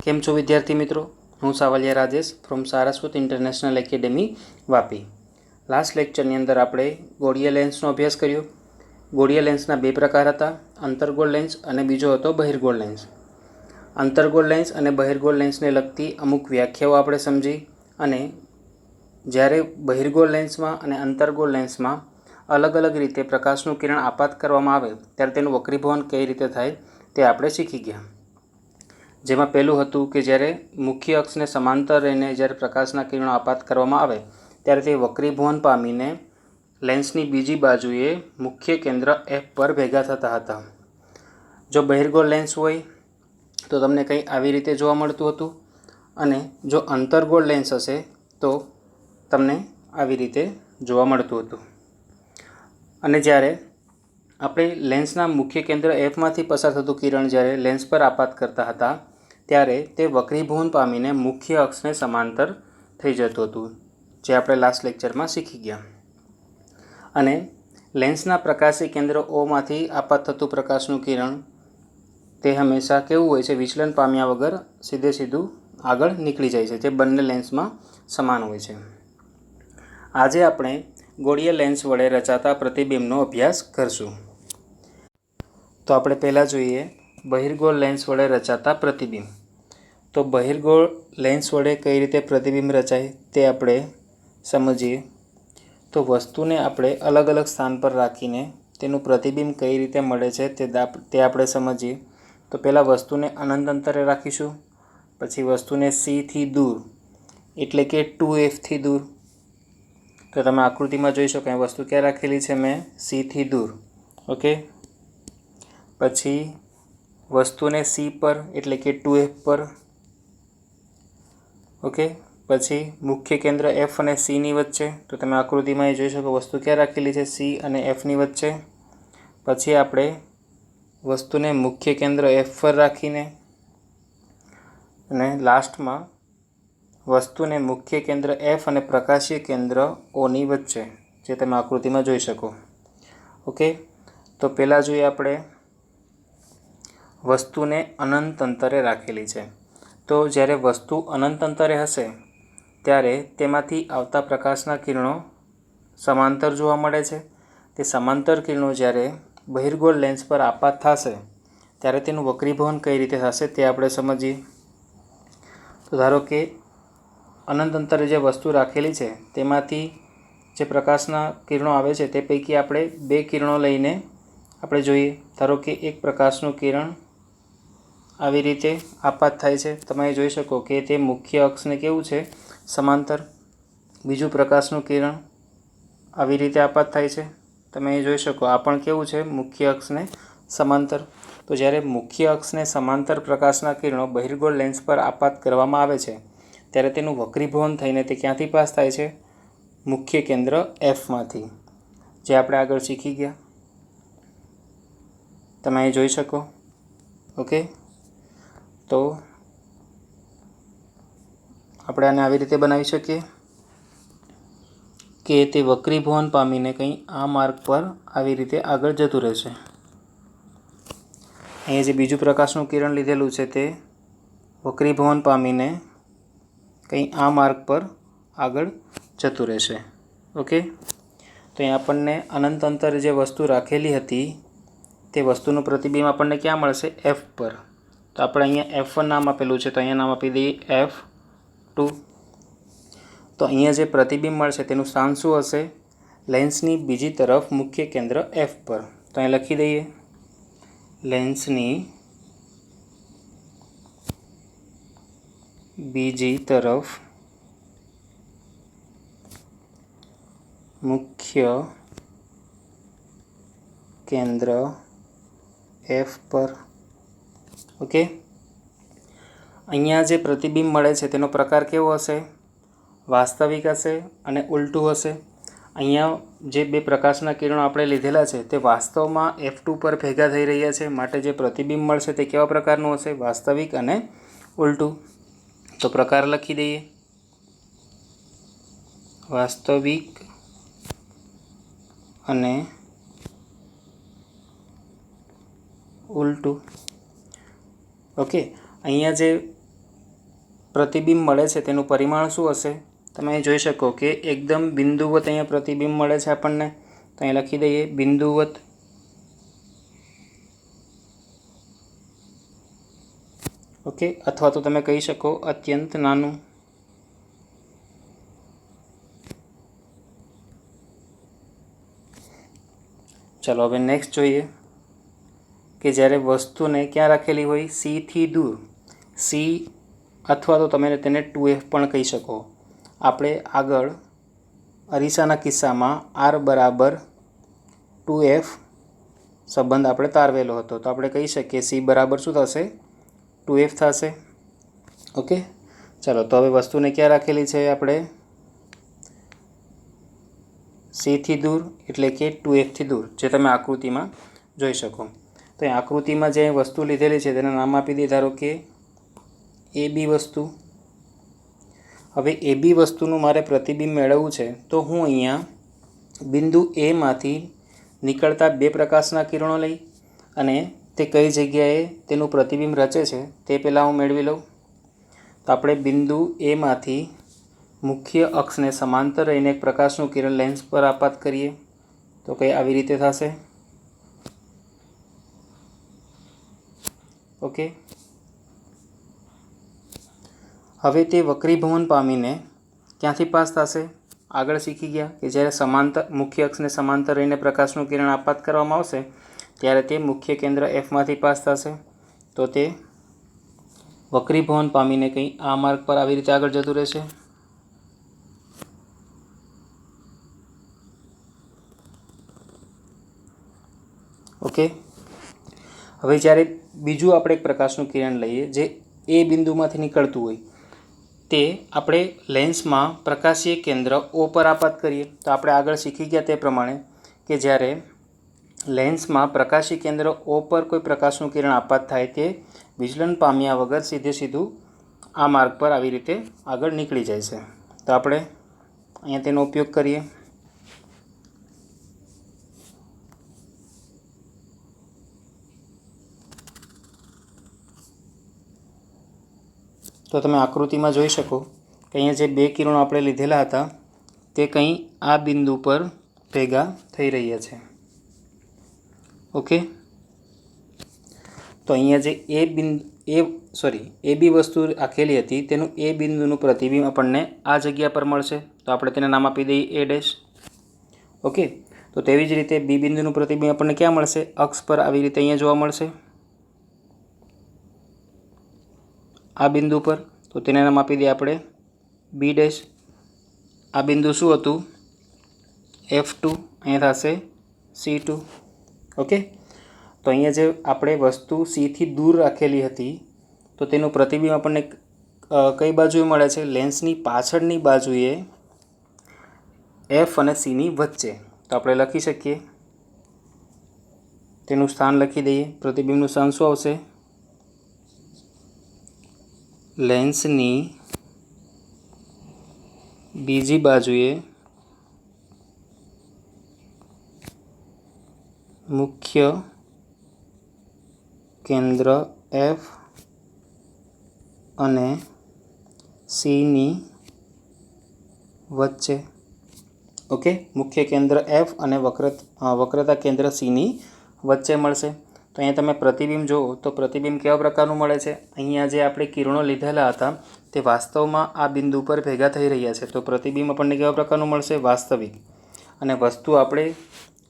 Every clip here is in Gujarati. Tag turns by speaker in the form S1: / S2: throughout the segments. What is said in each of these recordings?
S1: केम छो विद्यार्थी मित्रों, हूँ Savaliya Rajesh from Saraswat international academy Vapi. Last लेक्चरनी अंदर आपणे गोળીય लेन्सनो अभ्यास कर्यो। गोળીય लेन्सना बे प्रकार हता, अंतर्गोळ लेन्स अने बीजो हतो बहिर्गोळ लेन्स। अंतर्गोळ लेन्स अने बहिर्गोळ लेन्सने लगती अमुक व्याख्याओ आपणे समजी अने ज्यारे बहिर्गोळ लेन्समां अने अंतर्गोळ लेन्समां अलग अलग रीते प्रकाशनुं किरण आपात करवामां आवे त्यारे तेनुं वक्रीभवन कई रीते थाय ते आपणे शीखी गया। जेमां पहेलुं हतुं के ज्यारे मुख्य अक्षने समांतर रहीने ज्यारे प्रकाशना किरणो आपात करवामां आवे त्यारे ते वक्रीभवन पामीने लेन्सनी बीजी बाजुए मुख्य केंद्र एफ पर भेगा थता हता। जो बहिर्गोळ लेन्स होय तो तमने कंई आवी रीते जोवा मळतुं हतुं अने जो अंतर्गोळ लेन्स हशे तो तमने आवी रीते जोवा मळतुं हतुं। अने ज्यारे આપણે લેન્સના મુખ્ય કેન્દ્ર એફમાંથી પસાર થતું કિરણ જ્યારે લેન્સ પર આપાત કરતા હતા ત્યારે તે વક્રીભવન પામીને મુખ્ય અક્ષને સમાંતર થઈ જતું હતું, જે આપણે લાસ્ટ લેક્ચરમાં શીખી ગયા। અને લેન્સના પ્રકાશી કેન્દ્ર ઓમાંથી આપાત થતું પ્રકાશનું કિરણ તે હંમેશા કેવું હોય છે, વિચલન પામ્યા વગર સીધે સીધું આગળ નીકળી જાય છે, જે બંને લેન્સમાં સમાન હોય છે। આજે આપણે गोળીય लेन्स वडे रचाता प्रतिबिंबનો अभ्यास करशुं। तो આપણે પહેલાં જોઈએ બહિર્ગોળ લેન્સ વડે રચાતા પ્રતિબિંબ। તો બહિર્ગોળ લેન્સ વડે કઈ રીતે પ્રતિબિંબ રચાય તે આપણે સમજીએ। તો વસ્તુને આપણે અલગ અલગ સ્થાન પર રાખીને તેનું પ્રતિબિંબ કઈ રીતે મળે છે તે આપણે સમજીએ। તો પહેલાં વસ્તુને અનંત અંતરે રાખીશું, પછી વસ્તુને C થી દૂર એટલે કે 2F થી દૂર। તો તમે આકૃતિમાં જોઈ શકો એ વસ્તુ ક્યાં રાખેલી છે, મેં C થી દૂર, ઓકે। પછી વસ્તુને C પર એટલે કે 2F પર, ઓકે। પછી મુખ્ય કેન્દ્ર F અને C ની વચ્ચે, તો તમે આકૃતિમાં જોઈ શકો વસ્તુ ક્યાં રાખેલી છે, C અને F ની વચ્ચે। પછી આપણે વસ્તુને મુખ્ય કેન્દ્ર F પર રાખીને અને લાસ્ટમાં વસ્તુને મુખ્ય કેન્દ્ર F અને પ્રકાશીય કેન્દ્ર O ની વચ્ચે, જે તમે આકૃતિમાં જોઈ શકો, ઓકે। તો પહેલાં જોઈએ આપણે વસ્તુને અનંત અંતરે રાખેલી છે। તો જ્યારે વસ્તુ અનંત અંતરે હશે ત્યારે તેમાંથી આવતા પ્રકાશના કિરણો સમાંતર જોવા મળે છે। તે સમાંતર કિરણો જ્યારે બહિર્ગોળ લેન્સ પર આપાત થશે ત્યારે તેનું વક્રીભવન કઈ રીતે થશે તે આપણે સમજીએ। તો ધારો કે અનંત અંતરે જે વસ્તુ રાખેલી છે તેમાંથી જે પ્રકાશના કિરણો આવે છે તે પૈકી આપણે બે કિરણો લઈને આપણે જોઈએ। ધારો કે એક પ્રકાશનું કિરણ આવી રીતે આપાત થાય છે, તમે જોઈ શકો કે તે મુખ્ય અક્ષને કેવું છે, સમાંતર। બીજું પ્રકાશનું કિરણ આવી રીતે આપાત થાય છે, તમે જોઈ શકો આ પણ કેવું છે, મુખ્ય અક્ષને સમાંતર। તો જ્યારે મુખ્ય અક્ષને સમાંતર પ્રકાશના કિરણો બહિર્ગોળ લેન્સ પર આપાત કરવામાં આવે છે ત્યારે તેનું વક્રીભવન થઈને તે ક્યાંથી પાસ થાય છે, મુખ્ય કેન્દ્ર Fમાંથી, જે આપણે આગળ શીખી ગયા, તમે અહીં જોઈ શકો, ઓકે। તો આપણે આને આવી રીતે બનાવી શકીએ કે તે વક્રીભવન પામીને કંઈ આ માર્ગ પર આવી રીતે આગળ જતું રહેશે। અહીંયા જે બીજું પ્રકાશનું કિરણ લીધેલું છે તે વક્રીભવન પામીને કંઈ આ માર્ગ પર આગળ જતું રહેશે, ઓકે। તો અહીં આપણને અનંત અંતરે જે વસ્તુ રાખેલી હતી તે વસ્તુનું પ્રતિબિંબ આપણને ક્યાં મળશે, F પર। તો આપણે અહીંયા F1 નામ આપેલું છે તો અહીંયા નામ આપી દઈએ F2। તો અહીંયા જે પ્રતિબિંબ મળશે તેનું સ્થાન શું હશે, લેન્સની બીજી તરફ મુખ્ય કેન્દ્ર F પર। તો અહીં લખી દઈએ લેન્સની બીજી તરફ મુખ્ય કેન્દ્ર F પર, ઓકે। અહીંયા જે પ્રતિબિંબ મળે છે તેનો પ્રકાર કેવો હશે, વાસ્તવિક હશે અને ઉલટું હશે। અહીંયા જે બે પ્રકાશના કિરણો આપણે લીધેલા છે તે વાસ્તવમાં F2 પર ભેગા થઈ રહ્યા છે, માટે જે પ્રતિબિંબ મળશે તે કેવા પ્રકારનું હશે, વાસ્તવિક અને ઉલટું। તો પ્રકાર લખી દઈએ વાસ્તવિક અને ઉલટું, ઓકે। અહીંયા જે પ્રતિબિંબ મળે છે તેનું પરિમાણ શું હશે? તમે અહીં જોઈ શકો કે એકદમ બિંદુવત અહીંયા પ્રતિબિંબ મળે છે આપણને, તો અહીં લખી દઈએ બિંદુવત. ઓકે, અથવા તો તમે કહી શકો અત્યંત નાનું. ચાલો હવે નેક્સ્ટ જોઈએ કે જ્યારે વસ્તુને ક્યાં રાખેલી હોય? Cથી દૂર. C અથવા તો તમે તેને 2F પણ કહી શકો. આપણે આગળ અરીસાના કિસ્સામાં R બરાબર 2F સંબંધ આપણે તારવેલો હતો, તો આપણે કહી શકીએ C બરાબર શું થશે? 2F થશે. ઓકે, ચાલો તો હવે વસ્તુને ક્યાં રાખેલી છે આપણે? Cથી દૂર એટલે કે 2Fથી દૂર, જે તમે આકૃતિમાં જોઈ શકો. તો એ આકૃતિમાં જે વસ્તુ લીધેલી છે તેનું નામ આપી દઈએ ધારો કે AB વસ્તુ. હવે AB વસ્તુનું મારે પ્રતિબિંબ મેળવવું છે, તો હું અહીંયા બિંદુ Aમાંથી નીકળતા 2 પ્રકાશના કિરણો લઈ અને તે કઈ જગ્યાએ તેનું પ્રતિબિંબ રચે છે તે પહેલાં હું મેળવી લઉં. તો આપણે બિંદુ Aમાંથી મુખ્ય અક્ષને સમાંતર રહીને એક પ્રકાશનું કિરણ લેન્સ પર આપાત કરીએ તો કંઈ આવી રીતે થશે. ઓકે, હવે તે વક્રીભવન પામીને ક્યાંથી પાસ થશે? આગળ શીખી ગયા કે જ્યારે મુખ્ય અક્ષને સમાંતર રહીને પ્રકાશનું કિરણ આપાત કરવામાં આવશે ત્યારે તે મુખ્ય કેન્દ્ર Fમાંથી પાસ થશે. તો તે વક્રીભવન પામીને કંઈ આ માર્ગ પર આવી રીતે આગળ જતું રહેશે. ઓકે, હવે જ્યારે બીજું આપણે એક પ્રકાશનું કિરણ લઈએ જે એ બિંદુમાંથી નીકળતું હોય, તે આપણે લેન્સમાં પ્રકાશીય કેન્દ્ર O પર આપાત કરીએ. તો આપણે આગળ શીખી ગયા તે પ્રમાણે કે જ્યારે લેન્સમાં પ્રકાશી કેન્દ્ર O પર કોઈ પ્રકાશનું કિરણ આપાત થાય તે વિચલન પામ્યા વગર સીધું આ માર્ગ પર આવી રીતે આગળ નીકળી જાય છે. તો આપણે અહીંયા તેનો ઉપયોગ કરીએ. તો તમે આકૃતિમાં જોઈ શકો કે અહીંયા જે 2 કિરણો આપણે લીધેલા હતા તે કંઈ આ બિંદુ પર ભેગા થઈ રહ્યા છે. ઓકે, તો અહીંયા જે AB વસ્તુ રાખેલી હતી તેનું એ બિંદુનું પ્રતિબિંબ આપણને આ જગ્યા પર મળશે, તો આપણે તેને નામ આપી દઈએ A'. ઓકે, તો તેવી જ રીતે B બિંદુનું પ્રતિબિંબ આપણને ક્યાં મળશે? અક્ષ પર આવી રીતે અહીંયા જોવા મળશે આ બિંદુ પર, તો તેને નામ આપી દઈએ આપણે B'. આ બિંદુ શું હતું? F2, અહીંયા થશે C2. ઓકે, તો અહીંયા જે આપણે વસ્તુ Cથી દૂર રાખેલી હતી તો તેનું પ્રતિબિંબ આપણને કઈ બાજુએ મળે છે? લેન્સની પાછળની બાજુએ F અને Cની વચ્ચે. તો આપણે લખી શકીએ, તેનું સ્થાન લખી દઈએ. પ્રતિબિંબનું સ્થાન શું આવશે? લેન્સની બીજી બાજુએ મુખ્ય કેન્દ્ર F અને Cની વચ્ચે. ઓકે, મુખ્ય કેન્દ્ર F અને વક્રતા કેન્દ્ર Cની વચ્ચે મળશે. તો અહીંયા તમે પ્રતિબિંબ જુઓ તો પ્રતિબિંબ કેવા પ્રકારનું મળે છે? અહીંયા જે આપણે કિરણો લીધેલા હતા તે વાસ્તવમાં આ બિંદુ પર ભેગા થઈ રહ્યા છે, તો પ્રતિબિંબ આપણને કેવા પ્રકારનું મળશે? વાસ્તવિક. અને વસ્તુ આપણે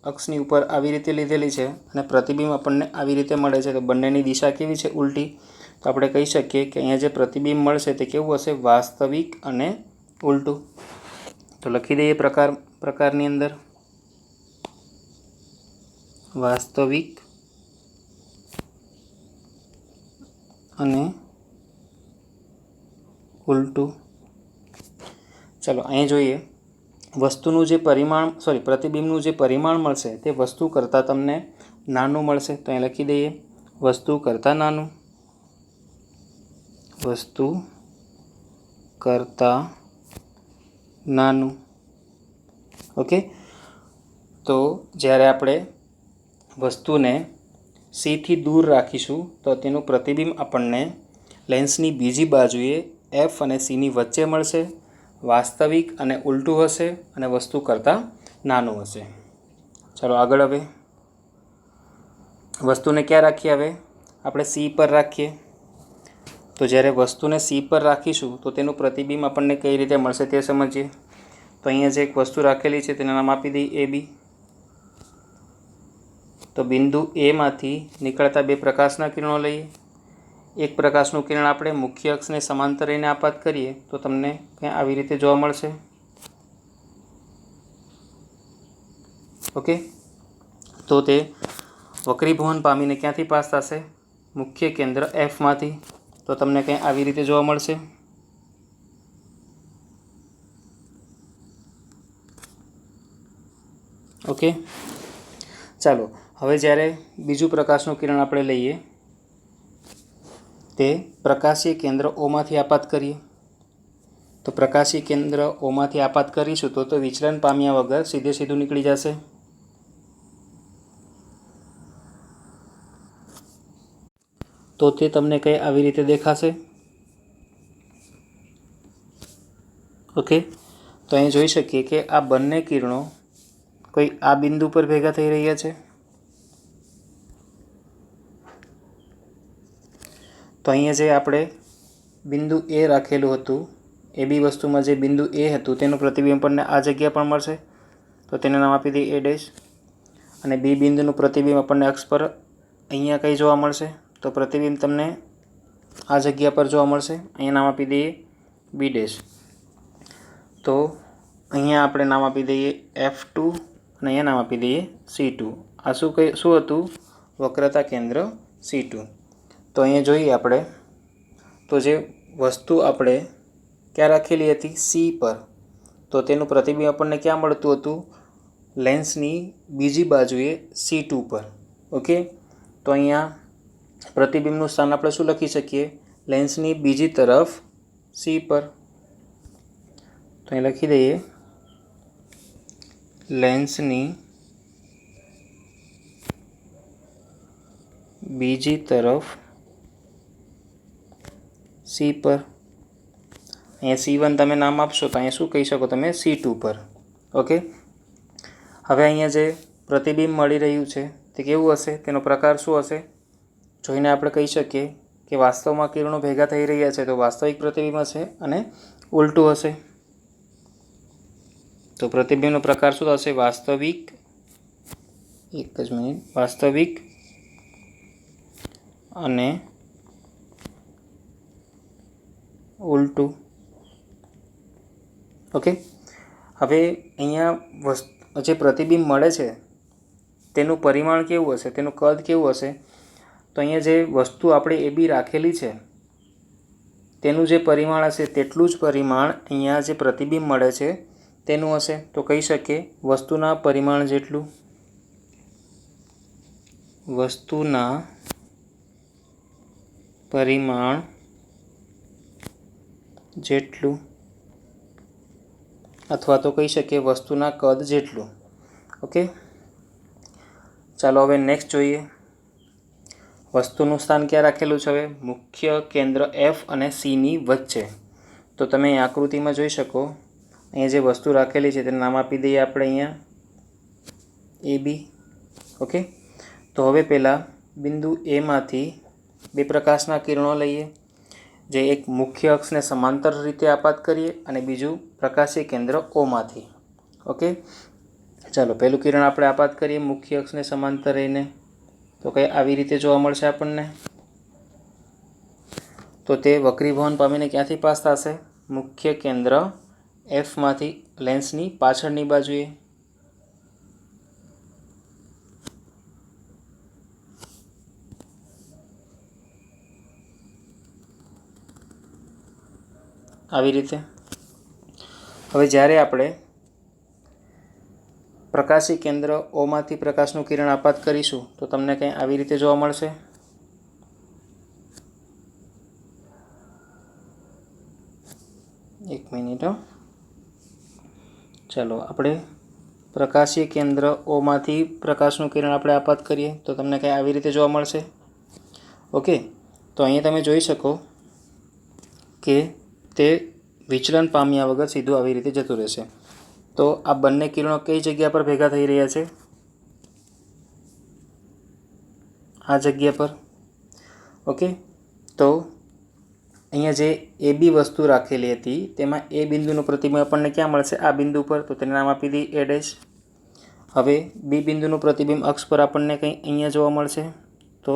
S1: અક્ષની ઉપર આવી રીતે લીધેલી છે અને પ્રતિબિંબ આપણને આવી રીતે મળે છે, તો બંનેની દિશા કેવી છે? ઉલટી. તો આપણે કહી શકીએ કે અહીંયા જે પ્રતિબિંબ મળશે તે કેવું હશે? વાસ્તવિક અને ઉલટું. તો લખી દઈએ પ્રકારની અંદર વાસ્તવિક અને ઉલટું. ચાલો અહીં જોઈએ વસ્તુનું જે પ્રતિબિંબનું જે પરિમાણ મળશે તે વસ્તુ કરતાં તમને નાનું મળશે. તો અહીં લખી દઈએ વસ્તુ કરતાં નાનું. વસ્તુ કરતાં નાનું. ઓકે, તો જ્યારે આપણે વસ્તુને Cથી દૂર રાખીશું તો તેનું પ્રતિબિંબ આપણને લેન્સની બીજી બાજુએ એફ અને સીની વચ્ચે મળશે, વાસ્તવિક અને ઉલટું હશે અને વસ્તુ કરતાં નાનું હશે. ચાલો આગળ. હવે વસ્તુને ક્યાં રાખીએ? હવે આપણે સી પર રાખીએ. તો જ્યારે વસ્તુને સી પર રાખીશું તો તેનું પ્રતિબિંબ આપણને કઈ રીતે મળશે તે સમજીએ. તો અહીંયા જે એક વસ્તુ રાખેલી છે તેનું નામ આપી દઈએ AB. તો બિંદુ એમાંથી નીકળતા બે પ્રકાશના કિરણો લઈએ. એક પ્રકાશનું કિરણ આપણે મુખ્ય અક્ષને સમાંતર રહીને આપાત કરીએ તો તમને કંઈ આવી રીતે જોવા મળશે. ઓકે, તો તે વક્રીભવન પામીને ક્યાંથી પાસ થશે? મુખ્ય કેન્દ્ર એફમાંથી. તો તમને કંઈ આવી રીતે જોવા મળશે. ઓકે, ચાલો હવે જ્યારે બીજું પ્રકાશનું કિરણ આપણે લઈએ તે પ્રકાશીય કેન્દ્ર ઓમાંથી આપાત કરીએ. તો પ્રકાશી કેન્દ્ર ઓમાંથી આપાત કરીશું તો વિચલન પામ્યા વગર સીધે સીધું નીકળી જશે. તો તે તમને કંઈ આવી રીતે દેખાશે. ઓકે, તો અહીં જોઈ શકીએ કે આ બંને કિરણો કોઈ આ બિંદુ પર ભેગા થઈ રહ્યા છે. તો અહીંયા જે આપણે બિંદુ એ રાખેલું હતું, એ બી વસ્તુમાં જે બિંદુ એ હતું તેનું પ્રતિબિંબ આપણને આ જગ્યા પર મળશે. તો તેને નામ આપી દઈએ A'. અને બી બિંદુનું પ્રતિબિંબ આપણને અક્ષ પર અહીંયા કંઈ જોવા મળશે? તો પ્રતિબિંબ તમને આ જગ્યા પર જોવા મળશે. અહીંયા નામ આપી દઈએ B'. તો અહીંયા આપણે નામ આપી દઈએ F2 અને અહીંયા નામ આપી દઈએ C2. આ શું હતું? વક્રતા કેન્દ્ર C2. તો અહીંયા જોઈએ આપણે તો જે વસ્તુ આપણે ક્યાં રાખેલી હતી? સી પર. તો તેનું પ્રતિબિંબ આપણને ક્યાં મળતું હતું? લેન્સની બીજી બાજુએ C2 પર. ઓકે, તો અહીંયા પ્રતિબિંબનું સ્થાન આપણે શું લખી શકીએ? લેન્સની બીજી તરફ સી પર. તો અહીં લખી દઈએ લેન્સની બીજી તરફ સી પર. અહીંયા C1 તમે નામ આપશો તો અહીંયા શું કહી શકો તમે? C2 પર. ઓકે, હવે અહીંયા જે પ્રતિબિંબ મળી રહ્યું છે તે કેવું હશે? તેનો પ્રકાર શું હશે? જોઈને આપણે કહી શકીએ કે વાસ્તવમાં કિરણો ભેગા થઈ રહ્યા છે તો વાસ્તવિક પ્રતિબિંબ હશે અને ઉલટું હશે. તો પ્રતિબિંબનો પ્રકાર શું થશે? વાસ્તવિક. એક જ મિનિટ. વાસ્તવિક અને ઉલટું. ઓકે, હવે અહીંયા જે પ્રતિબિંબ મળે છે તેનું પરિમાણ કેવું હશે? તેનું કદ કેવું હશે? તો અહીંયા જે વસ્તુ આપણે AB રાખેલી છે તેનું જે પરિમાણ હશે તેટલું જ પરિમાણ અહીંયા જે પ્રતિબિંબ મળે છે તેનું હશે. તો કહી શકીએ વસ્તુના પરિમાણ જેટલું. વસ્તુના પરિમાણ જેટલું અથવા તો કહી શકીએ વસ્તુના કદ જેટલું. ઓકે, ચાલો હવે નેક્સ્ટ જોઈએ. વસ્તુનું સ્થાન ક્યાં રાખેલું છે? હવે મુખ્ય કેન્દ્ર F અને Cની વચ્ચે. તો તમે આકૃતિમાં જોઈ શકો અહીંયા જે વસ્તુ રાખેલી છે તેનું નામ આપી દઈએ આપણે અહીંયા AB. ઓકે, તો હવે પહેલાં બિંદુ એમાંથી બે પ્રકાશના કિરણો લઈએ જે એક મુખ્ય અક્ષને સમાંતર રીતે આપાત કરીએ અને બીજું પ્રકાશીય કેન્દ્ર ઓમાંથી. ઓકે, ચાલો પહેલું કિરણ આપણે આપાત કરીએ મુખ્ય અક્ષને સમાંતર રહીને. તો કંઈ આવી રીતે જોવા મળશે આપણને. તો તે વક્રીભવન પામીને ક્યાંથી પાસ થશે? મુખ્ય કેન્દ્ર Fમાંથી લેન્સની પાછળની બાજુએ. આવી રીતે. હવે જ્યારે આપણે પ્રકાશી કેન્દ્ર ઓમાંથી પ્રકાશનું કિરણ આપાત કરીશું તો તમને કંઈ આવી રીતે જોવા મળશે. એક મિનિટ. ચાલો આપણે પ્રકાશીય કેન્દ્ર ઓમાંથી પ્રકાશનું કિરણ આપણે આપાત કરીએ તો તમને કંઈ આવી રીતે જોવા મળશે. ઓકે, તો અહીંયા તમે જોઈ શકો કે તે વિચલન પામ્યા વગર સીધું આવી રીતે જતું રહેશે. તો આ બંને કિરણો કઈ જગ્યા પર ભેગા થઈ રહ્યા છે? આ જગ્યા પર. ઓકે, તો અહીંયા જે એ બી વસ્તુ રાખેલી હતી તેમાં એ બિંદુનું પ્રતિબિંબ આપણને ક્યાં મળશે? આ બિંદુ પર. તો તેને નામ આપી દઈએ એ ડેશ. હવે બી બિંદુનું પ્રતિબિંબ અક્ષ પર આપણને કંઈ અહીંયા જોવા મળશે, તો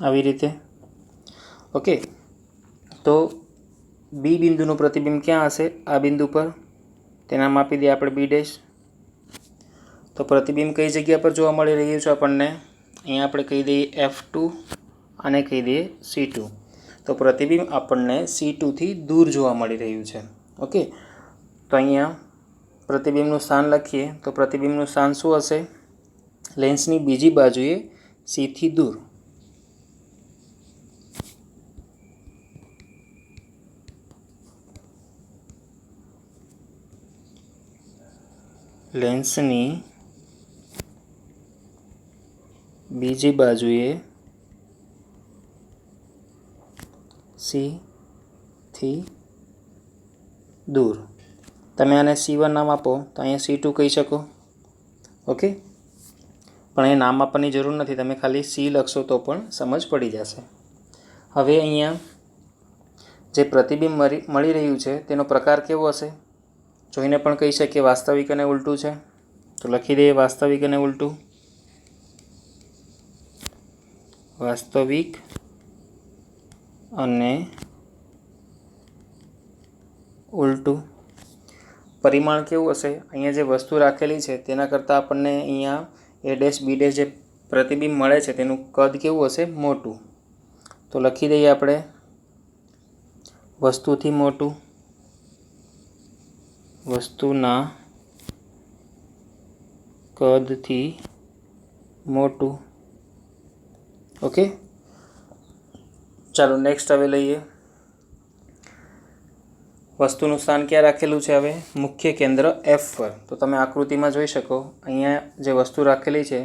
S1: આવી રીતે. ઓકે, તો બી બિંદુનું પ્રતિબિંબ ક્યાં હશે? આ બિંદુ પર. તેના નામ આપી દઈએ આપણે બી ડેશ. તો પ્રતિબિંબ કઈ જગ્યા પર જોવા મળી રહ્યું છે આપણને? અહીંયા આપણે કહી દઈએ F2 અને કહી દઈએ C2. તો પ્રતિબિંબ આપણને C2થી દૂર જોવા મળી રહ્યું છે. ઓકે, તો અહીંયા પ્રતિબિંબનું સ્થાન લખીએ તો પ્રતિબિંબનું સ્થાન શું હશે? લેન્સની બીજી બાજુએ Cથી દૂર. લેન્સની બીજી બાજુએ Cથી દૂર. તમે આને C1 નામ આપો તો અહીંયા C2 કહી શકો. ઓકે, પણ એ નામ આપવાની જરૂર નથી, તમે ખાલી C લખશો તો પણ સમજ પડી જશે. હવે અહીંયા જે પ્રતિબિંબ મળી રહ્યું છે તેનો પ્રકાર કેવો હશે? જોઈને પણ કહી શકીએ વાસ્તવિક અને ઉલટું છે. તો લખી દઈએ વાસ્તવિક અને ઉલટું. વાસ્તવિક અને ઉલટું. પરિમાણ કેવું હશે? અહીંયા જે વસ્તુ રાખેલી છે તેના કરતાં આપણને અહીંયા એ ડેશ બી ડેશ જે પ્રતિબિંબ મળે છે તેનું કદ કેવું હશે? મોટું. તો લખી દઈએ આપણે વસ્તુથી મોટું. વસ્તુના કદથી મોટું. ઓકે, ચાલો નેક્સ્ટ હવે લઈએ. વસ્તુનું સ્થાન ક્યાં રાખેલું છે? હવે મુખ્ય કેન્દ્ર F પર. તો તમે આકૃતિમાં જોઈ શકો અહીંયા જે વસ્તુ રાખેલી છે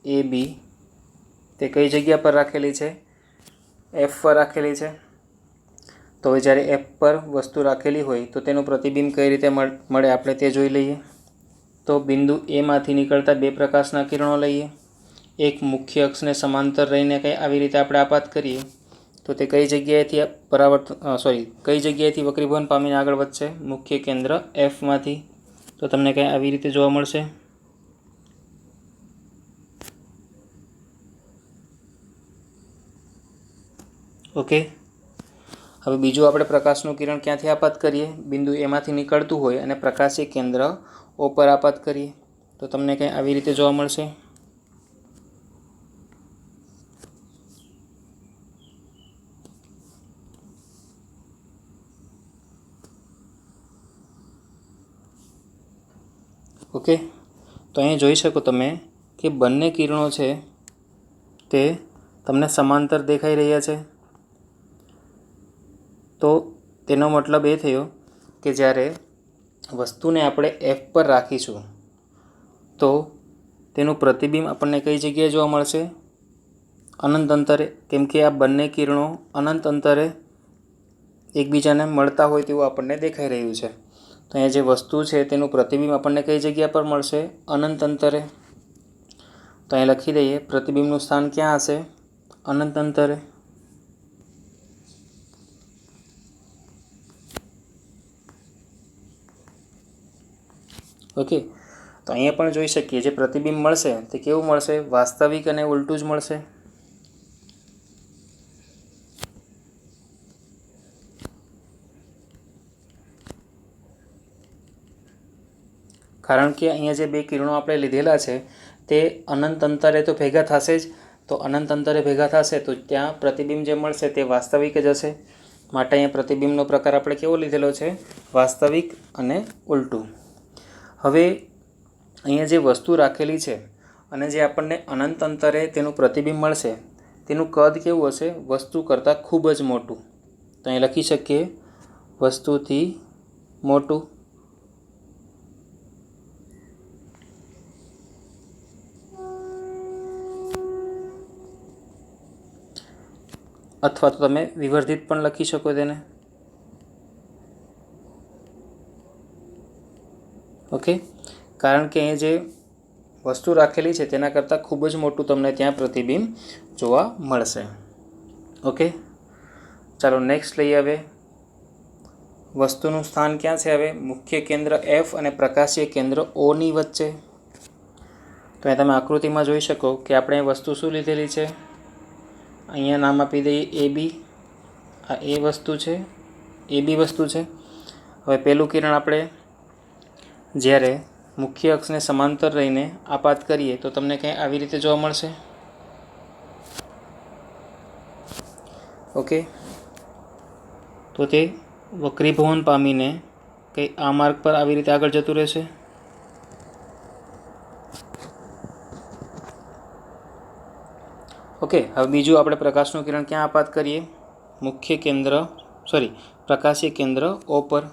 S1: એ બી તે કઈ જગ્યા પર રાખેલી છે? F પર રાખેલી છે. તો હવે જ્યારે F પર વસ્તુ રાખેલી હોય તો તેનું પ્રતિબિંબ કઈ રીતે મળે આપણે તે જોઈ લઈએ. તો બિંદુ એમાંથી નીકળતા બે પ્રકાશના કિરણો લઈએ. એક મુખ્ય અક્ષને સમાંતર રહીને કંઈ આવી રીતે આપણે આપાત કરીએ તો તે કઈ જગ્યાએથી કઈ જગ્યાએથી વક્રીભવન પામીને આગળ વધશે? મુખ્ય કેન્દ્ર Fમાંથી. તો તમને કંઈ આવી રીતે જોવા મળશે. ઓકે, હવે બીજું આપણે પ્રકાશનું કિરણ ક્યાંથી આપાત કરીએ? બિંદુ એમાંથી નીકળતું હોય અને પ્રકાશી કેન્દ્ર O પર આપાત કરીએ તો તમને કંઈ આવી રીતે જોવા મળશે. ઓકે, તો અહીં જોઈ શકો તમે કે બંને કિરણો છે તે તમને સમાંતર દેખાઈ રહ્યા છે. તો તેનો મતલબ એ થયો કે જ્યારે વસ્તુને આપણે F પર રાખીશું તો તેનું પ્રતિબિંબ આપણને કઈ જગ્યાએ જોવા મળશે? અનંત અંતરે. કેમ કે આ બંને કિરણો અનંત અંતરે એકબીજાને મળતા હોય તેવું આપણને દેખાઈ રહ્યું છે. તો અહીંયા જે વસ્તુ છે તેનું પ્રતિબિંબ આપણને કઈ જગ્યા પર મળશે? અનંત અંતરે. તો અહીં લખી દઈએ પ્રતિબિંબનું સ્થાન ક્યાં હશે? અનંત અંતરે. ઓકે, તો અહીંયા પણ જોઈ શકીએ જે પ્રતિબિંબ મળશે તે કેવું મળશે? વાસ્તવિક અને ઉલટું જ મળશે. કારણ કે અહીંયા જે બે કિરણો આપણે લીધેલા છે તે અનંત અંતરે તો ભેગા થશે જ. તો અનંત અંતરે ભેગા થશે તો ત્યાં પ્રતિબિંબ જે મળશે તે વાસ્તવિક જ હશે. માટે અહીંયા પ્રતિબિંબનો પ્રકાર આપણે કેવો લીધેલો છે? વાસ્તવિક અને ઉલટું. હવે અહીંયા જે વસ્તુ રાખેલી છે અને જે આપણને અનંત અંતરે તેનું પ્રતિબિંબ મળશે તેનું કદ કેવું હશે? વસ્તુ કરતાં ખૂબ જ મોટું. તો અહીં લખી શકીએ વસ્તુથી મોટું. અથવા તો તમે વિવર્ધિત પણ લખી શકો તેને. ઓકે, કારણ કે અહીં જે વસ્તુ રાખેલી છે તેના કરતાં ખૂબ જ મોટું તમને ત્યાં પ્રતિબિંબ જોવા મળશે. ઓકે, ચાલો નેક્સ્ટ લઈએ. હવે વસ્તુનું સ્થાન ક્યાં છે? હવે મુખ્ય કેન્દ્ર F અને પ્રકાશીય કેન્દ્ર O ની વચ્ચે. તો અહીં તમે આકૃતિમાં જોઈ શકો કે આપણે વસ્તુ શું લીધેલી છે. અહીંયા નામ આપી દઈએ AB. આ A વસ્તુ છે, AB વસ્તુ છે. હવે પહેલું કિરણ આપણે જ્યારે મુખ્ય અક્ષને સમાંતર રહીને આપાત કરીએ તો તમને કંઈ આવી રીતે જોવા મળશે. ઓકે, તો તે વક્રીભવન પામીને કંઈ આ માર્ગ પર આવી રીતે આગળ જતું રહેશે. ઓકે, હવે બીજું આપણે પ્રકાશનું કિરણ ક્યાં આપાત કરીએ? મુખ્ય કેન્દ્ર પ્રકાશીય કેન્દ્ર O પર.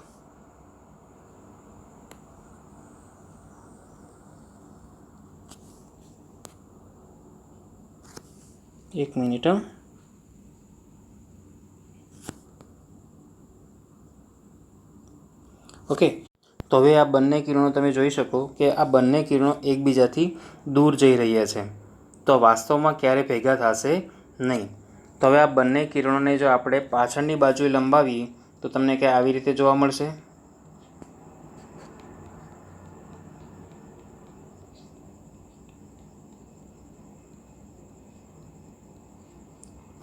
S1: એક મિનિટ. ઓકે, તો હવે આ બંને કિરણો તમે જોઈ શકો કે આ બંને કિરણો એકબીજાથી દૂર જઈ રહ્યા છે. તો વાસ્તવમાં ક્યારે ભેગા થશે નહીં. તો હવે આ બંને કિરણોને જો આપણે પાછળની બાજુએ લંબાવીએ તો તમને કંઈ આવી રીતે જોવા મળશે.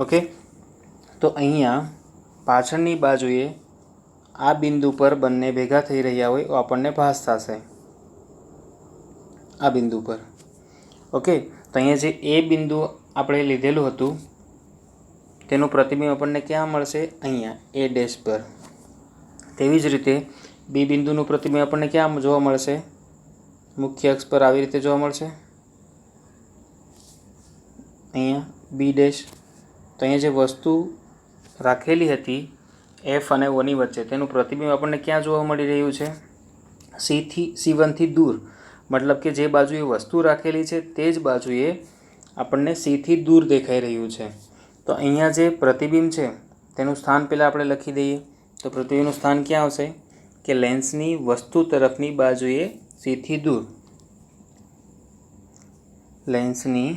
S1: ઓકે, તો અહીંયા પાછળની બાજુએ આ બિંદુ પર બંને ભેગા થઈ રહ્યા હોય તો આપણને ભાસ થશે આ બિંદુ પર. ઓકે, તો અહીંયા જે એ બિંદુ આપણે લીધેલું હતું તેનું પ્રતિબિંબ આપણને ક્યાં મળશે? અહીંયા A' પર. તેવી જ રીતે બી બિંદુનું પ્રતિબિંબ આપણને ક્યાં જોવા મળશે? મુખ્ય અક્ષ પર આવી રીતે જોવા મળશે. અહીંયા B'. તો અહીંયા જે વસ્તુ રાખેલી હતી F અને O ની વચ્ચે તેનું પ્રતિબિંબ આપણને ક્યાં જોવા મળી રહ્યું છે? C1થી દૂર. મતલબ કે જે બાજુએ વસ્તુ રાખેલી છે તે જ બાજુએ આપણને Cથી દૂર દેખાઈ રહ્યું છે. તો અહીંયા જે પ્રતિબિંબ છે તેનું સ્થાન પહેલાં આપણે લખી દઈએ. તો પ્રતિબિંબનું સ્થાન ક્યાં આવશે? કે લેન્સની વસ્તુ તરફની બાજુએ Cથી દૂર. લેન્સની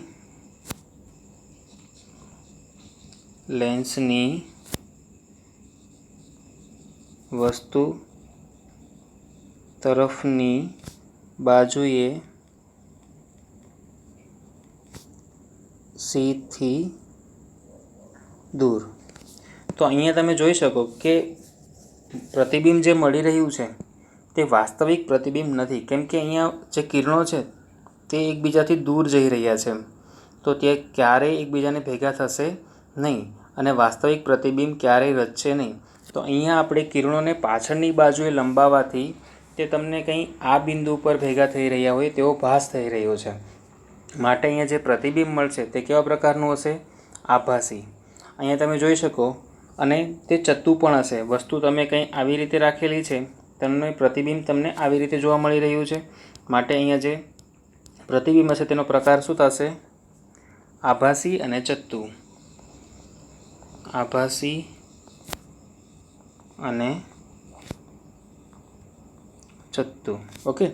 S1: વસ્તુ તરફની બાજુએ Cથી દૂર. તો અહીંયા તમે જોઈ શકો કે પ્રતિબિંબ જે મળી રહ્યું છે તે વાસ્તવિક પ્રતિબિંબ નથી, કેમ કે અહીંયા જે કિરણો છે તે એકબીજાથી દૂર જઈ રહ્યા છે. તો તે ક્યારેય એકબીજાને ભેગા થશે નહીં અને વાસ્તવિક પ્રતિબિંબ ક્યારેય રચશે નહીં. તો અહીંયા આપણે કિરણોને પાછળની બાજુએ લંબાવવાથી તે તમને કંઈ આ બિંદુ પર ભેગા થઈ રહ્યા હોય તેવો ભાસ થઈ રહ્યો છે. માટે અહીંયા જે પ્રતિબિંબ મળશે તે કેવા પ્રકારનું હશે? આભાસી. અહીંયા તમે જોઈ શકો અને તે ચત્તુ પણ હશે. વસ્તુ તમે કંઈ આવી રીતે રાખેલી છે તેનું પ્રતિબિંબ તમને આવી રીતે જોવા મળી રહ્યું છે. માટે અહીંયા જે પ્રતિબિંબ હશે તેનો પ્રકાર શું થશે? આભાસી અને ચત્તુ. આભાસી અને ચત્તુ. ઓકે,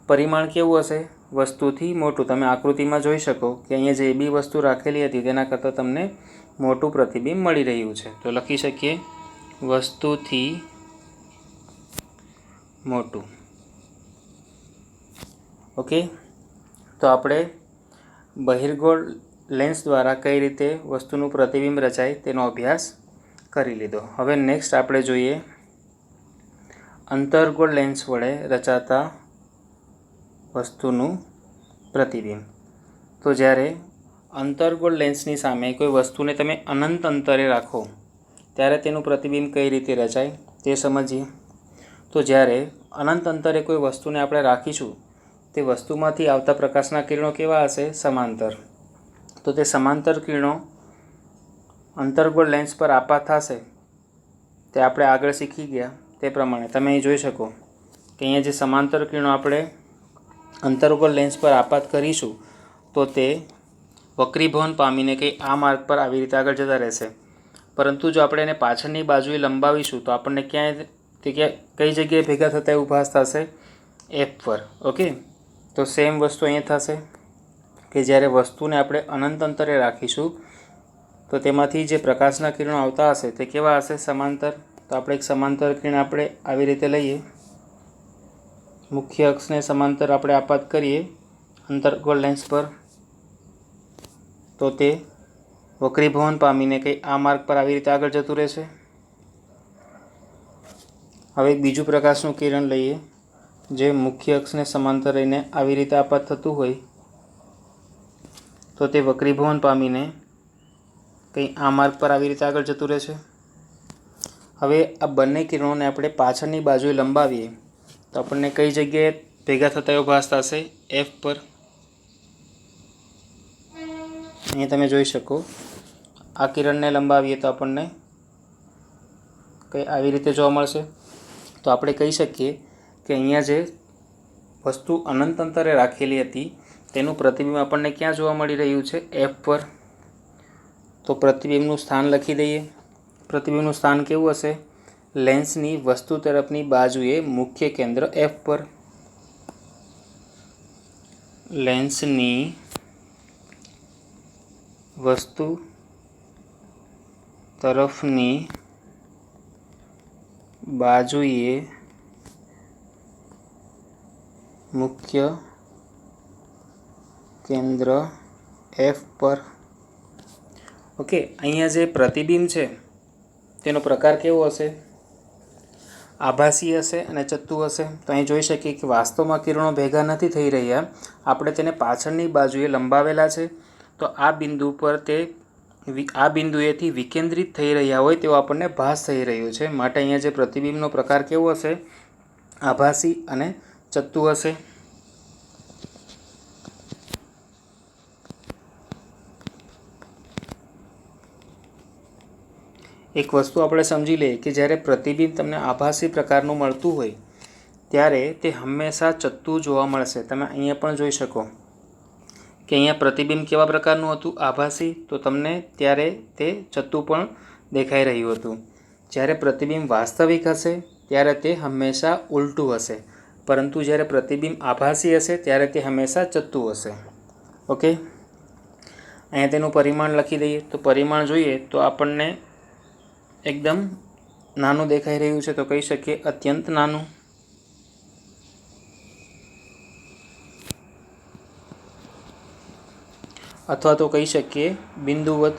S1: પરિમાણ કેવું હશે? વસ્તુથી મોટું. તમે આકૃતિમાં જોઈ શકો કે અહીંયા જે બી વસ્તુ રાખેલી હતી તેના કરતાં તમને મોટું પ્રતિબિંબ મળી રહ્યું છે. તો લખી શકીએ વસ્તુથી મોટું. ઓકે, તો આપણે બહિર્ગોળ લેન્સ દ્વારા કઈ રીતે વસ્તુનું પ્રતિબિંબ રચાય તેનો અભ્યાસ કરી લીધો. હવે નેક્સ્ટ આપણે જોઈએ અંતર્ગોળ લેન્સ વડે રચાતા વસ્તુનું પ્રતિબિંબ. તો જ્યારે અંતર્ગોળ લેન્સની સામે કોઈ વસ્તુને તમે અનંત અંતરે રાખો ત્યારે તેનું પ્રતિબિંબ કઈ રીતે રચાય તે સમજીએ. તો જ્યારે અનંત અંતરે કોઈ વસ્તુને આપણે રાખીશું તે વસ્તુમાંથી આવતા પ્રકાશના કિરણો કેવા હશે? સમાંતર. તો તે સમાંતર કિરણો અંતર્ગોળ લેન્સ પર આપાત થશે તે આપણે આગળ શીખી ગયા તે પ્રમાણે તમે અહીં જોઈ શકો કે અહીંયા જે સમાંતર કિરણો આપણે અંતર્ગોળ લેન્સ પર આપાત કરીશું તો તે વક્રીભવન પામીને કંઈ આ માર્ગ પર આવી રીતે આગળ જતા રહેશે. પરંતુ જો આપણે એને પાછળની બાજુએ લંબાવીશું તો આપણને કઈ જગ્યાએ ભેગા થતા એવું ભાસ થશે? એફ પર. ઓકે, તો સેમ વસ્તુ અહીંયા થશે કે જ્યારે વસ્તુને આપણે અનંત અંતરે રાખીશું તો તેમાંથી જે પ્રકાશના કિરણો આવતા હશે તે કેવા હશે? સમાંતર. તો આપણે એક સમાંતર કિરણ આપણે આવી રીતે લઈએ, મુખ્ય અક્ષને સમાંતર આપણે આપાત કરીએ અંતર્ગોળ લેન્સ પર, તો તે વક્રીભવન પામીને કંઈ આ માર્ગ પર આવી રીતે આગળ જતું રહેશે. હવે એક બીજું પ્રકાશનું કિરણ લઈએ જે મુખ્ય અક્ષને સમાંતર રહીને આવી રીતે આપાત થતું હોય, તો તે વક્રીભવન પામીને કંઈ આ માર્ગ પર આવી રીતે આગળ જતું રહેશે. હવે આ બંને કિરણોને આપણે પાછળની બાજુએ લંબાવીએ તો આપણને કઈ જગ્યાએ ભેગા થતા એવો ભાસ થશે? એફ પર. અહીંયા તમે જોઈ શકો, આ કિરણને લંબાવીએ તો આપણને કંઈ આવી રીતે જોવા મળશે. તો આપણે કહી શકીએ કે અહીંયા જે વસ્તુ અનંત અંતરે રાખેલી હતી તેનું પ્રતિબિંબ આપણને ક્યાં જોવા મળી રહ્યું છે? એફ પર. તો પ્રતિબિંબનું સ્થાન લખી દઈએ. પ્રતિબિંબનું સ્થાન કેવું હશે? લેન્સની વસ્તુ તરફની બાજુએ મુખ્ય કેન્દ્ર એફ પર. લેન્સની વસ્તુ તરફની બાજુએ મુખ્ય કેન્દ્ર એફ પર. ઓકે, અહીંયા જે પ્રતિબિંબ છે તેનો પ્રકાર કેવો હશે? આભાસી હશે અને ચત્તુ હશે. તો અહીં જોઈ શકીએ કે વાસ્તવમાં કિરણો ભેગા નથી થઈ રહ્યા, આપણે તેને પાછળની બાજુએ લંબાવેલા છે. તો આ બિંદુ પર તે આ બિંદુએથી વિકેન્દ્રિત થઈ રહ્યા હોય તેવો આપણને ભાસ થઈ રહ્યો છે. માટે અહીંયા જે પ્રતિબિંબનો પ્રકાર કેવો હશે? આભાસી અને ચત્તુ હશે. એક વસ્તુ આપણે સમજી લઈએ કે જ્યારે પ્રતિબિંબ તમને આભાસી પ્રકારનું મળતું હોય ત્યારે તે હંમેશા ચત્તુ જોવા મળશે. તમે અહીંયા પણ જોઈ શકો કે અહીંયા પ્રતિબિંબ કેવા પ્રકારનું હતું? આભાસી. તો તમને ત્યારે તે ચત્તુ પણ દેખાઈ રહ્યું હતું. જ્યારે પ્રતિબિંબ વાસ્તવિક હશે ત્યારે તે હંમેશા ઉલટું હશે, પરંતુ જ્યારે પ્રતિબિંબ આભાસી હશે ત્યારે તે હંમેશા ચત્તુ હશે. ઓકે, અહીંયા તેનું પરિમાણ લખી દઈએ. તો પરિમાણ જોઈએ તો આપણને એકદમ નાનું દેખાઈ રહ્યું છે, તો કહી શકીએ અત્યંત નાનું. અથવા તો કહી શકીએ બિંદુવત.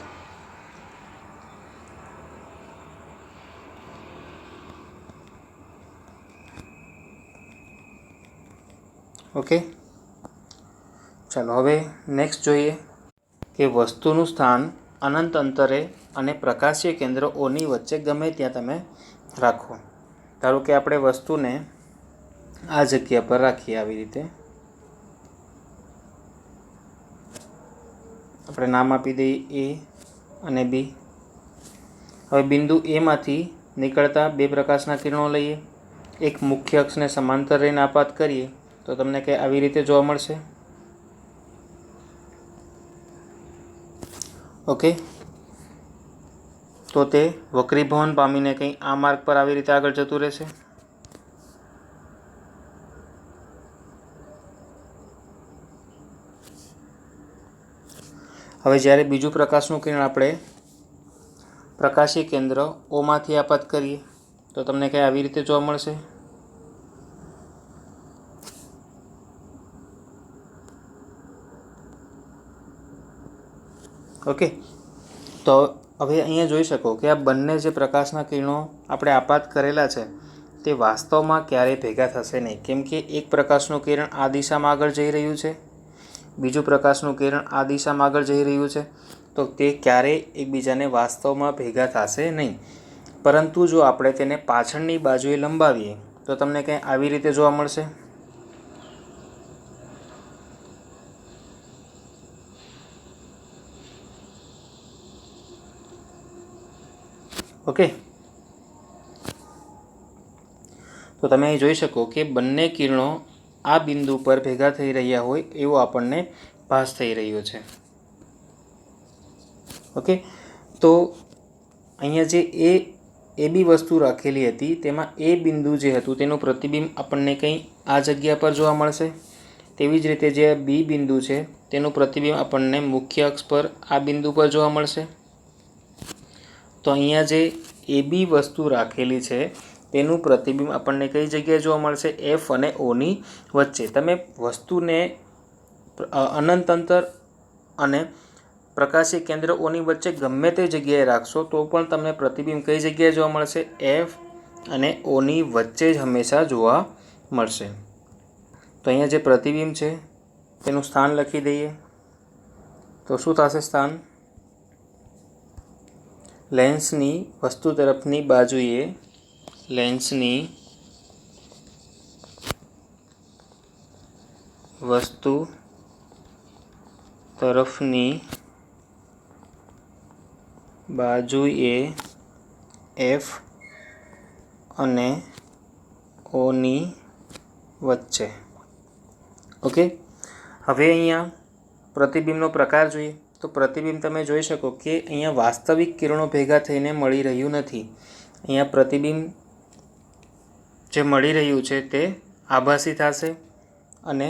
S1: ઓકે, ચાલો હવે નેક્સ્ટ જોઈએ કે વસ્તુનું સ્થાન અનંત અંતરે અને પ્રકાશીય કેન્દ્ર ઓની વચ્ચે ગમે ત્યાં તમે રાખો. ધારો કે આપણે વસ્તુને આ જગ્યા પર રાખીએ, આવી રીતે આપણે નામ આપી દઈએ એ અને બી. હવે બિંદુ એમાંથી નીકળતા બે પ્રકાશના કિરણો લઈએ, એક મુખ્ય અક્ષને સમાંતર રહીને આપાત કરીએ તો તમને કંઈ આવી રીતે જોવા મળશે. ઓકે, તો તે વક્રીભવન પામીને કંઈ આ માર્ગ પર આવી રીતે આગળ જતું રહેશે. હવે જ્યારે બીજું પ્રકાશનું કિરણ આપણે પ્રકાશી કેન્દ્ર ઓમાંથી આપાત કરીએ તો તમને કંઈ આવી રીતે જોવા મળશે. ઓકે, તો હવે અહીંયા જોઈ શકો કે આ બંને જે પ્રકાશના કિરણો આપણે આપાત કરેલા છે તે વાસ્તવમાં ક્યારેય ભેગા થશે નહીં, કેમ કે એક પ્રકાશનું કિરણ આ દિશામાં આગળ જઈ રહ્યું છે, બીજું પ્રકાશનું કિરણ આ દિશામાં આગળ જઈ રહ્યું છે. તો તે ક્યારેય એકબીજાને વાસ્તવમાં ભેગા થશે નહીં. પરંતુ જો આપણે તેને પાછળની બાજુએ લંબાવીએ તો તમને કંઈ આવી રીતે જોવા મળશે. ઓકે, તો તમે અહીં જોઈ શકો કે બંને કિરણો આ બિંદુ પર ભેગા થઈ રહ્યા હોય એવો આપણને ભાસ થઈ રહ્યો છે. ઓકે, તો અહીંયા જે એ બી વસ્તુ રાખેલી હતી તેમાં એ બિંદુ જે હતું તેનું પ્રતિબિંબ આપણને કંઈ આ જગ્યા પર જોવા મળશે. તેવી જ રીતે જે બી બિંદુ છે તેનું પ્રતિબિંબ આપણને મુખ્ય અક્ષ પર આ બિંદુ પર જોવા મળશે. તો અહીંયા જે એ બી વસ્તુ રાખેલી છે તેનું પ્રતિબિંબ આપણને કઈ જગ્યાએ જોવા મળશે? એફ અને ઓની વચ્ચે. તમે વસ્તુને અનંત અંતર અને પ્રકાશીય કેન્દ્ર ઓની વચ્ચે ગમે તે જગ્યાએ રાખશો તો પણ તમને પ્રતિબિંબ કઈ જગ્યાએ જોવા મળશે? એફ અને ઓની વચ્ચે જ હંમેશા જોવા મળશે. તો અહીંયા જે પ્રતિબિંબ છે તેનું સ્થાન લખી દઈએ. તો શું થશે સ્થાન? લેન્સની વસ્તુ તરફની બાજુએ લેન્સની વસ્તુ તરફની બાજુએ એફ અને ઓની વચ્ચે. ઓકે, હવે અહીંયા પ્રતિબિંબનો પ્રકાર જોઈએ. તો પ્રતિબિંબ તમે જોઈ શકો કે અહીંયા વાસ્તવિક કિરણો ભેગા થઈને મળી રહ્યું નથી. અહીંયા પ્રતિબિંબ જે મળી રહ્યું છે તે આભાસી થશે અને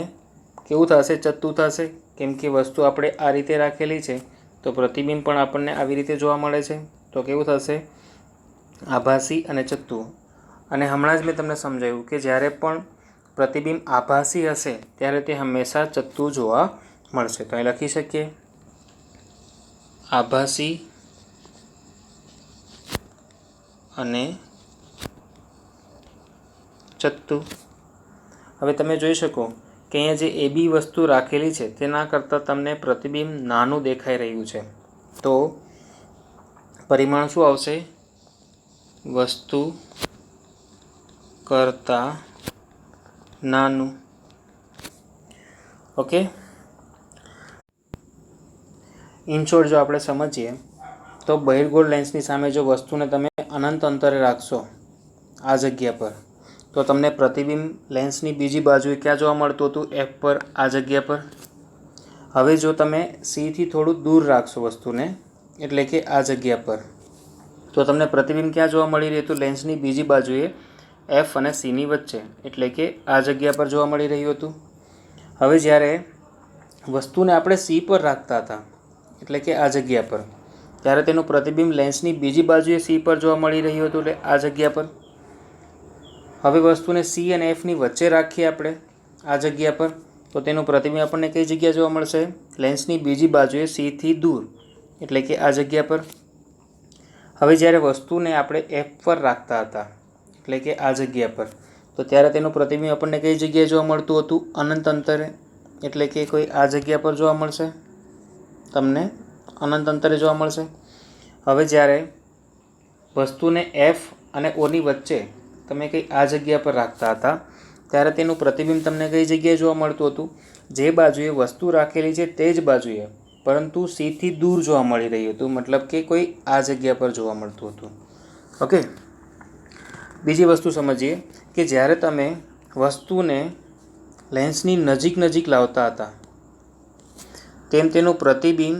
S1: કેવું થશે? ચત્તું થશે. કેમ કે વસ્તુ આપણે આ રીતે રાખેલી છે તો પ્રતિબિંબ પણ આપણને આવી રીતે જોવા મળે છે. તો કેવું થશે? આભાસી અને ચત્તું. અને હમણાં જ મેં તમને સમજાવ્યું કે જ્યારે પણ પ્રતિબિંબ આભાસી હશે ત્યારે તે હંમેશા ચત્તું જોવા મળશે. તો અહીં લખી શકીએ આભાસી અને ચત્તું. હવે તમે જોઈ શકો કે અહીંયા જે એ બી વસ્તુ રાખેલી છે તેના કરતાં તમને પ્રતિબિંબ નાનું દેખાઈ રહ્યું છે. તો પરિમાણ શું આવશે? વસ્તુ કરતાં નાનું. ઓકે, ઇન શોર્ટ જો આપણે સમજીએ તો બહિર્ગોળ લેન્સની સામે જો વસ્તુને તમે અનંત અંતરે રાખશો આ જગ્યા પર તો તમને પ્રતિબિંબ લેન્સની બીજી બાજુએ ક્યાં જોવા મળતું હતું? એફ પર, આ જગ્યા પર. હવે જો તમે સીથી થોડું દૂર રાખશો વસ્તુને એટલે કે આ જગ્યા પર તો તમને પ્રતિબિંબ ક્યાં જોવા મળી રહ્યું હતું? લેન્સની બીજી બાજુએ એફ અને સીની વચ્ચે એટલે કે આ જગ્યા પર જોવા મળી રહ્યું હતું. હવે જ્યારે વસ્તુને આપણે સી પર રાખતા હતા એટલે કે આ જગ્યા પર ત્યારે તેનું પ્રતિબિંબ લેન્સની બીજી બાજુએ સી પર જોવા મળી રહ્યું હતું એટલે આ જગ્યા પર. હવે વસ્તુને સી અને એફની વચ્ચે રાખીએ આપણે આ જગ્યા પર તો તેનું પ્રતિબિંબ આપણને કઈ જગ્યાએ જોવા મળશે? લેન્સની બીજી બાજુએ સીથી દૂર એટલે કે આ જગ્યા પર. હવે જ્યારે વસ્તુને આપણે એફ પર રાખતા હતા એટલે કે આ જગ્યા પર તો ત્યારે તેનું પ્રતિબિંબ આપણને કઈ જગ્યાએ જોવા મળતું હતું? અનંત અંતરે એટલે કે કોઈ આ જગ્યા પર જોવા મળશે. તમને અનંત અંતરે જોવા મળશે. હવે જ્યારે વસ્તુને એફ અને ઓની વચ્ચે તમે કંઈ આ જગ્યા પર રાખતા હતા ત્યારે તેનું પ્રતિબિંબ તમને કઈ જગ્યાએ જોવા મળતું હતું? જે બાજુએ વસ્તુ રાખેલી છે તે જ બાજુએ પરંતુ સીથી દૂર જોવા મળી રહ્યું હતું. મતલબ કે કોઈ આ જગ્યા પર જોવા મળતું હતું. ઓકે, બીજી વસ્તુ સમજીએ કે જ્યારે તમે વસ્તુને લેન્સની નજીક લાવતા હતા તેમ તેનું પ્રતિબિંબ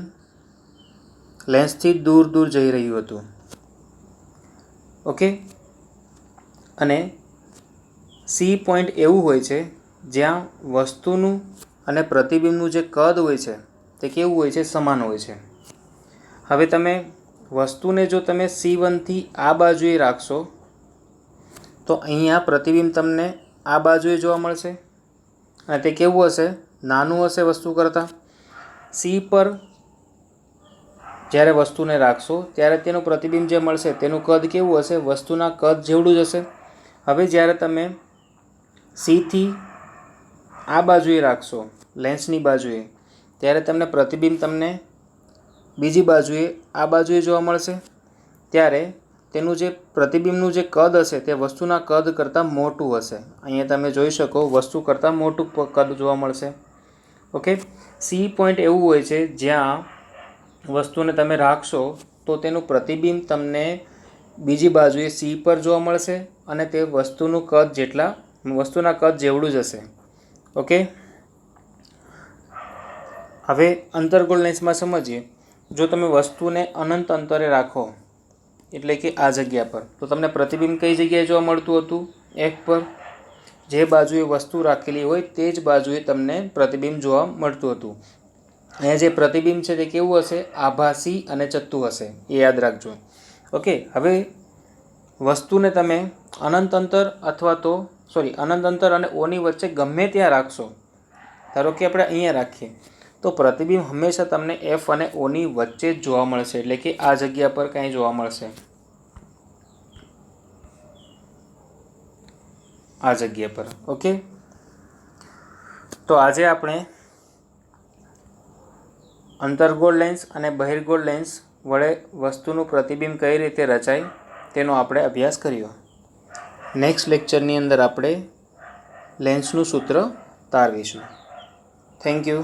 S1: લેન્સથી દૂર જઈ રહ્યું હતું. ઓકે, અને સી પોઈન્ટ એવું હોય છે જ્યાં વસ્તુનું અને પ્રતિબિંબનું જે કદ હોય છે તે કેવું હોય છે? સમાન હોય છે. હવે તમે વસ્તુને જો તમે C1થી આ બાજુએ રાખશો તો અહીંયા પ્રતિબિંબ તમને આ બાજુએ જોવા મળશે અને તે કેવું હશે? નાનું હશે વસ્તુ કરતાં. સી પર જ્યારે વસ્તુને રાખશો ત્યારે તેનું પ્રતિબિંબ જે મળશે તેનું કદ કેવું હશે? વસ્તુના કદ જેવડું જ હશે. હવે જ્યારે તમે સીથી આ બાજુએ રાખશો લેન્સની બાજુએ ત્યારે તમને પ્રતિબિંબ તમને બીજી બાજુએ આ બાજુએ જોવા મળશે. ત્યારે તેનું જે પ્રતિબિંબનું જે કદ હશે તે વસ્તુના કદ કરતાં મોટું હશે. અહીંયા તમે જોઈ શકો વસ્તુ કરતાં મોટું કદ જોવા મળશે. ઓકે, સી પોઈન્ટ એવું હોય છે જ્યાં વસ્તુને તમે રાખશો તો તેનું પ્રતિબિંબ તમને બીજી બાજુએ સી પર જોવા મળશે અને તે વસ્તુના કદ જેવડું જ હશે. ઓકે, હવે અંતર્ગોળ લેન્સમાં સમજીએ જો તમે વસ્તુને અનંત અંતરે રાખો એટલે કે આ જગ્યા પર, તો તમને પ્રતિબિંબ કઈ જગ્યાએ જોવા મળતું હતું? F પર. જે બાજુએ વસ્તુ રાખેલી હોય તે જ બાજુએ તમને પ્રતિબિંબ જોવા મળતું હતું. અહીંયા જે પ્રતિબિંબ છે તે કેવું હશે? આભાસી અને ચત્તુ હશે, એ યાદ રાખજો. ઓકે, હવે વસ્તુને તમે અનંત અંતર અથવા તો અનંત અંતર અને ઓની વચ્ચે ગમે ત્યાં રાખશો. ધારો કે આપણે અહીંયા રાખીએ તો પ્રતિબિંબ હંમેશા તમને F અને ઓની વચ્ચે જ જોવા મળશે, એટલે કે આ જગ્યા પર કાંઈ જોવા મળશે, આ જગ્યા પર. ઓકે, તો આજે આપણે અંતર્ગોળ લેન્સ અને બહિર્ગોળ લેન્સ વડે વસ્તુનું પ્રતિબિંબ કઈ રીતે રચાય તેનો આપણે અભ્યાસ કર્યો. નેક્સ્ટ લેક્ચરની અંદર આપણે લેન્સનું સૂત્ર તારવીશું. Thank you.